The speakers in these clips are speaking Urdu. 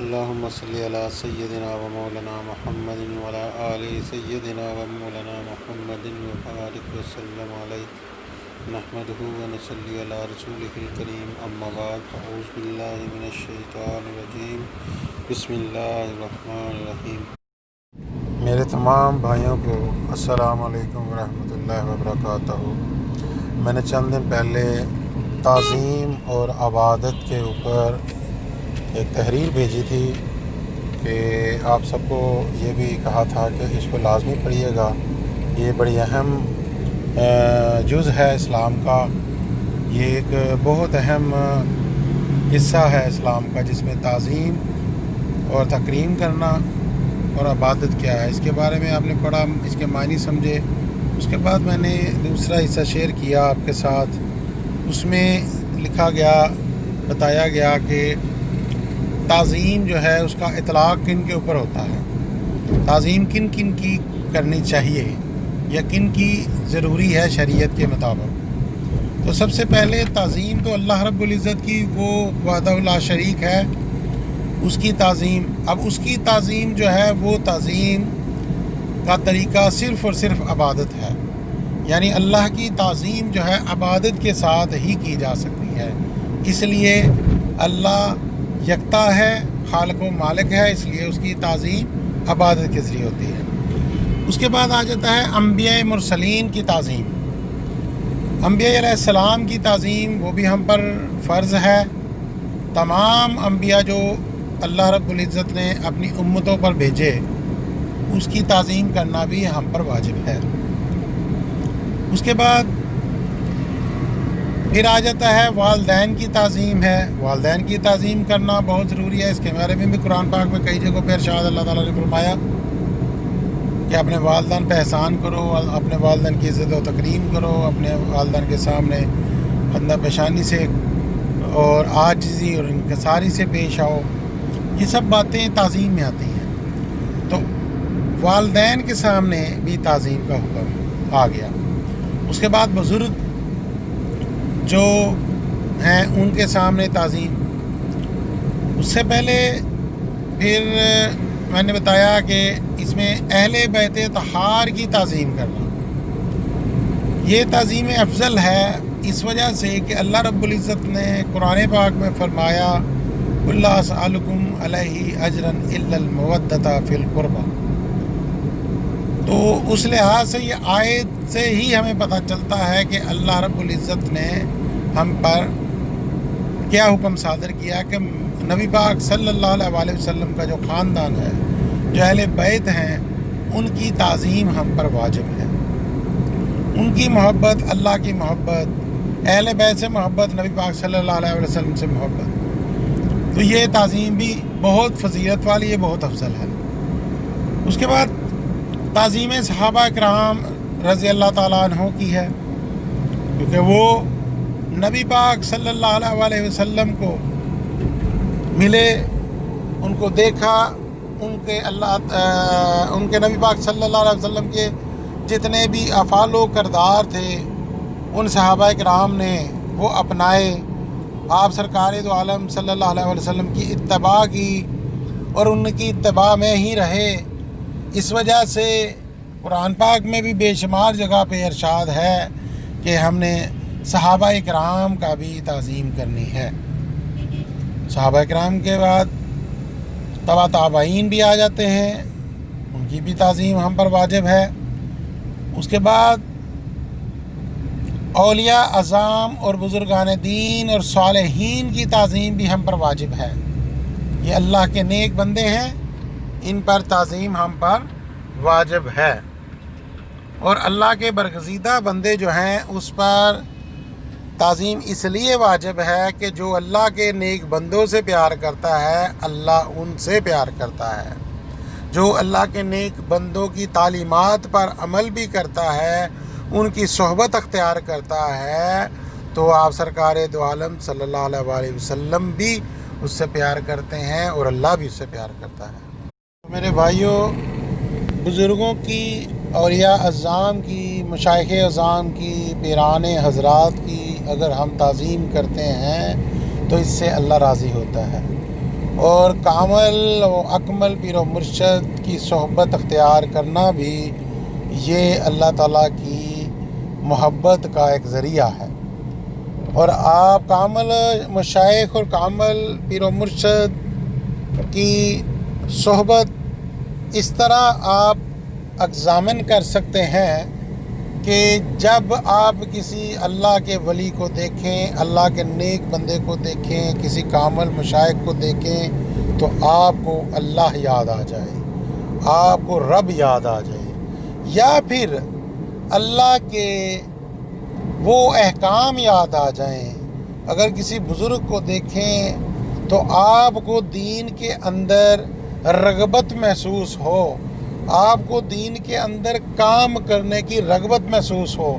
اللهم صل على سيدنا ومولانا محمد وعلى آل سيدنا ومولانا محمد وبارك وسلم عليه نحمده ونصلي على رسوله الكريم اما بعد اعوذ بالله من الشیطان الرجیم بسم اللہ الرحمن الرحیم۔ میرے تمام بھائیوں کو السلام علیکم ورحمۃ اللہ وبرکاتہ۔ میں نے چند دن پہلے تعظیم اور عبادت کے اوپر ایک تحریر بھیجی تھی کہ آپ سب کو یہ بھی کہا تھا کہ اس کو لازمی پڑھیے گا، یہ بڑی اہم جز ہے اسلام کا، یہ ایک بہت اہم حصہ ہے اسلام کا جس میں تعظیم اور تکریم کرنا اور عبادت کیا ہے، اس کے بارے میں آپ نے پڑھا، اس کے معنی سمجھے۔ اس کے بعد میں نے دوسرا حصہ شیئر کیا آپ کے ساتھ، اس میں لکھا گیا، بتایا گیا کہ تعظیم جو ہے اس کا اطلاق کن کے اوپر ہوتا ہے، تعظیم کن کن کی کرنی چاہیے یا کن کی ضروری ہے شریعت کے مطابق۔ تو سب سے پہلے تعظیم تو اللہ رب العزت کی، وہ وحدہ لا شریک ہے، اس کی تعظیم۔ اب اس کی تعظیم جو ہے وہ تعظیم کا طریقہ صرف اور صرف عبادت ہے، یعنی اللہ کی تعظیم جو ہے عبادت کے ساتھ ہی کی جا سکتی ہے۔ اس لیے اللہ یکتا ہے، خالق و مالک ہے، اس لیے اس کی تعظیم عبادت کے ذریعے ہوتی ہے۔ اس کے بعد آ جاتا ہے انبیاء مرسلین کی تعظیم۔ انبیاء علیہ السلام کی تعظیم وہ بھی ہم پر فرض ہے۔ تمام انبیاء جو اللہ رب العزت نے اپنی امتوں پر بھیجے، اس کی تعظیم کرنا بھی ہم پر واجب ہے۔ اس کے بعد پھر آ جاتا ہے والدین کی تعظیم ہے۔ والدین کی تعظیم کرنا بہت ضروری ہے، اس کے بارے میں بھی قرآن پاک میں کئی جگہوں پہ ارشاد اللہ تعالیٰ نے فرمایا کہ اپنے والدین پہ احسان کرو، اپنے والدین کی عزت و تکریم کرو، اپنے والدین کے سامنے خندہ پیشانی سے اور عاجزی اور انکساری سے پیش آؤ۔ یہ سب باتیں تعظیم میں آتی ہیں، تو والدین کے سامنے بھی تعظیم کا حکم آ گیا۔ اس کے بعد بزرگ جو ہیں ان کے سامنے تعظیم۔ اس سے پہلے پھر میں نے بتایا کہ اس میں اہل بیت طہار کی تعظیم کرنا، یہ تعظیم افضل ہے اس وجہ سے کہ اللہ رب العزت نے قرآن پاک میں فرمایا قُل لَا أَسْأَلُكُمْ عَلَيْهِ أَجْرًا إِلَّا الْمَوَدَّةَ فِي الْقُرْبَى۔ تو اس لحاظ سے یہ آیت سے ہی ہمیں پتہ چلتا ہے کہ اللہ رب العزت نے ہم پر کیا حکم صادر کیا کہ نبی پاک صلی اللہ علیہ وسلم کا جو خاندان ہے، جو اہل بیت ہیں، ان کی تعظیم ہم پر واجب ہے۔ ان کی محبت، اللہ کی محبت، اہل بیت سے محبت، نبی پاک صلی اللہ علیہ وسلم سے محبت، تو یہ تعظیم بھی بہت فضیلت والی ہے، بہت افضل ہے۔ اس کے بعد تعظیم صحابہ کرام رضی اللہ تعالیٰ عنہ کی ہے، کیونکہ وہ نبی پاک صلی اللہ علیہ وسلم کو ملے، ان کو دیکھا، ان کے نبی پاک صلی اللہ علیہ وسلم کے جتنے بھی افعال و کردار تھے ان صحابہ کرام نے وہ اپنائے، آپ سرکار دو عالم صلی اللہ علیہ وسلم کی اتباع کی اور ان کی اتباع میں ہی رہے۔ اس وجہ سے قرآن پاک میں بھی بے شمار جگہ پہ ارشاد ہے کہ ہم نے صحابہ کرام کا بھی تعظیم کرنی ہے۔ صحابہ کرام کے بعد تبع تابعین بھی آ جاتے ہیں، ان کی بھی تعظیم ہم پر واجب ہے۔ اس کے بعد اولیاء اعظام اور بزرگان دین اور صالحین کی تعظیم بھی ہم پر واجب ہے۔ یہ اللہ کے نیک بندے ہیں، ان پر تعظیم ہم پر واجب ہے، اور اللہ کے برگزیدہ بندے جو ہیں اس پر تعظیم اس لیے واجب ہے کہ جو اللہ کے نیک بندوں سے پیار کرتا ہے، اللہ ان سے پیار کرتا ہے۔ جو اللہ کے نیک بندوں کی تعلیمات پر عمل بھی کرتا ہے، ان کی صحبت اختیار کرتا ہے، تو آپ سرکار دو عالم صلی اللہ علیہ وسلم بھی اس سے پیار کرتے ہیں اور اللہ بھی اس سے پیار کرتا ہے۔ میرے بھائیوں، بزرگوں کی، اولیاء اعظام کی، مشائخ اعظام کی، پیران حضرات کی اگر ہم تعظیم کرتے ہیں تو اس سے اللہ راضی ہوتا ہے۔ اور کامل و اکمل پیر و مرشد کی صحبت اختیار کرنا بھی یہ اللہ تعالیٰ کی محبت کا ایک ذریعہ ہے۔ اور آپ کامل مشائخ اور کامل پیر و مرشد کی صحبت اس طرح آپ ایگزامن کر سکتے ہیں کہ جب آپ کسی اللہ کے ولی کو دیکھیں، اللہ کے نیک بندے کو دیکھیں، کسی کامل مشائخ کو دیکھیں تو آپ کو اللہ یاد آ جائے، آپ کو رب یاد آ جائے، یا پھر اللہ کے وہ احکام یاد آ جائیں۔ اگر کسی بزرگ کو دیکھیں تو آپ کو دین کے اندر رغبت محسوس ہو، آپ کو دین کے اندر کام کرنے کی رغبت محسوس ہو،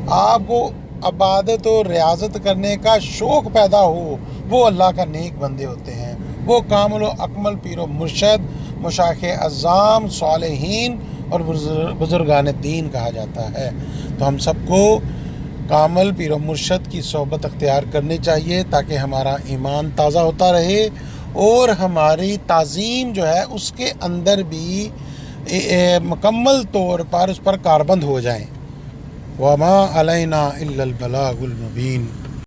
آپ کو عبادت و ریاضت کرنے کا شوق پیدا ہو، وہ اللہ کا نیک بندے ہوتے ہیں، وہ کامل و اکمل پیر و مرشد، مشائخ اعظام، صالحین اور بزرگان دین کہا جاتا ہے۔ تو ہم سب کو کامل پیر و مرشد کی صحبت اختیار کرنی چاہیے تاکہ ہمارا ایمان تازہ ہوتا رہے اور ہماری تعظیم جو ہے اس کے اندر بھی مکمل طور پر اس پر کاربند ہو جائیں۔ وَمَا عَلَيْنَا إِلَّا الْبَلَاغُ الْمُبِينُ۔